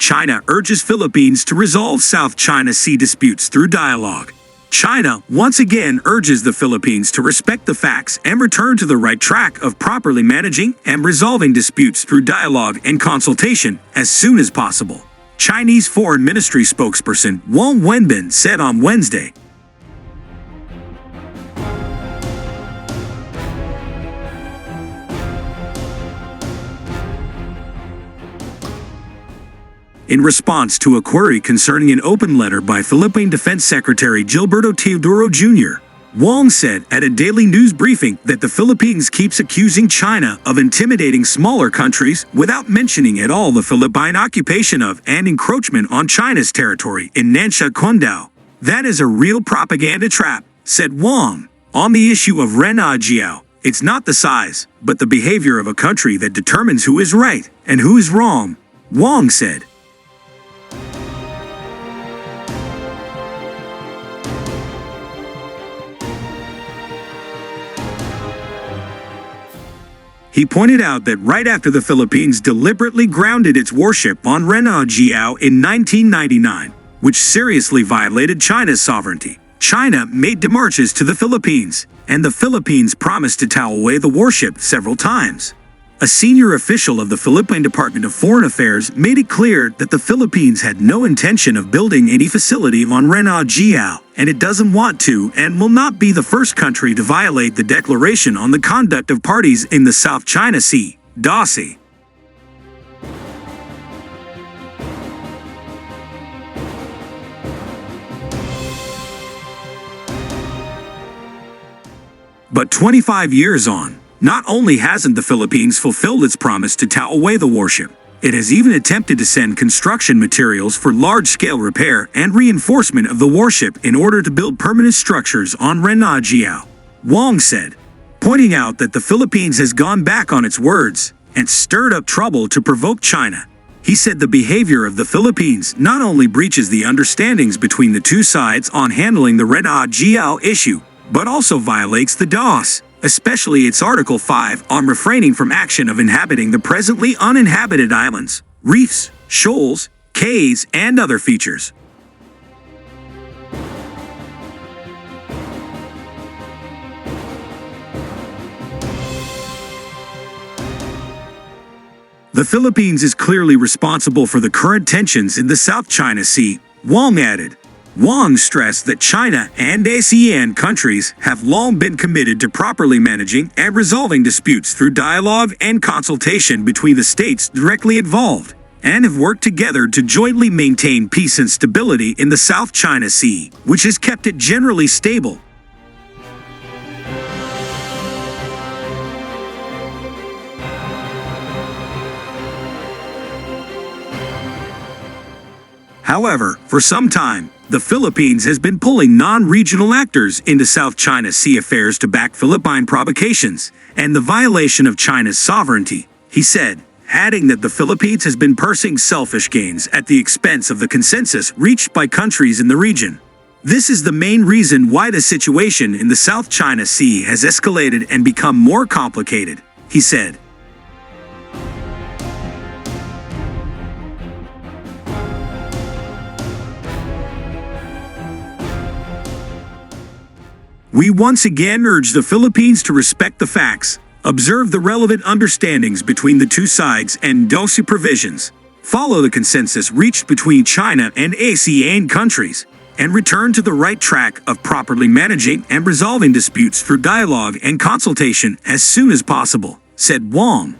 China urges Philippines to resolve South China Sea disputes through dialogue. China once again urges the Philippines to respect the facts and return to the right track of properly managing and resolving disputes through dialogue and consultation as soon as possible, Chinese Foreign Ministry spokesperson Wang Wenbin said on Wednesday. In response to a query concerning an open letter by Philippine Defense Secretary Gilberto Teodoro Jr., Wang said at a daily news briefing that the Philippines keeps accusing China of intimidating smaller countries without mentioning at all the Philippine occupation of and encroachment on China's territory in Nansha Qundao. That is a real propaganda trap, said Wang. On the issue of Renajiao, it's not the size, but the behavior of a country that determines who is right and who is wrong, Wang said. He pointed out that right after the Philippines deliberately grounded its warship on Renajiao in 1999, which seriously violated China's sovereignty, China made demarches to the Philippines, and the Philippines promised to tow away the warship several times. A senior official of the Philippine Department of Foreign Affairs made it clear that the Philippines had no intention of building any facility on Renajiao, and it doesn't want to and will not be the first country to violate the Declaration on the Conduct of Parties in the South China Sea, DOSI. But 25 years on, not only hasn't the Philippines fulfilled its promise to tow away the warship, it has even attempted to send construction materials for large-scale repair and reinforcement of the warship in order to build permanent structures on Renajiao, Wang said, pointing out that the Philippines has gone back on its words and stirred up trouble to provoke China. He said the behavior of the Philippines not only breaches the understandings between the two sides on handling the Renajiao issue, but also violates the DOS, especially its Article 5 on refraining from action of inhabiting the presently uninhabited islands, reefs, shoals, cays, and other features. The Philippines is clearly responsible for the current tensions in the South China Sea, Wang added. Wang stressed that China and ASEAN countries have long been committed to properly managing and resolving disputes through dialogue and consultation between the states directly involved, and have worked together to jointly maintain peace and stability in the South China Sea, which has kept it generally stable. However, for some time, the Philippines has been pulling non-regional actors into South China Sea affairs to back Philippine provocations and the violation of China's sovereignty, he said, adding that the Philippines has been pursuing selfish gains at the expense of the consensus reached by countries in the region. This is the main reason why the situation in the South China Sea has escalated and become more complicated, he said. We once again urge the Philippines to respect the facts, observe the relevant understandings between the two sides and DOSI provisions, follow the consensus reached between China and ASEAN countries, and return to the right track of properly managing and resolving disputes through dialogue and consultation as soon as possible, said Wang.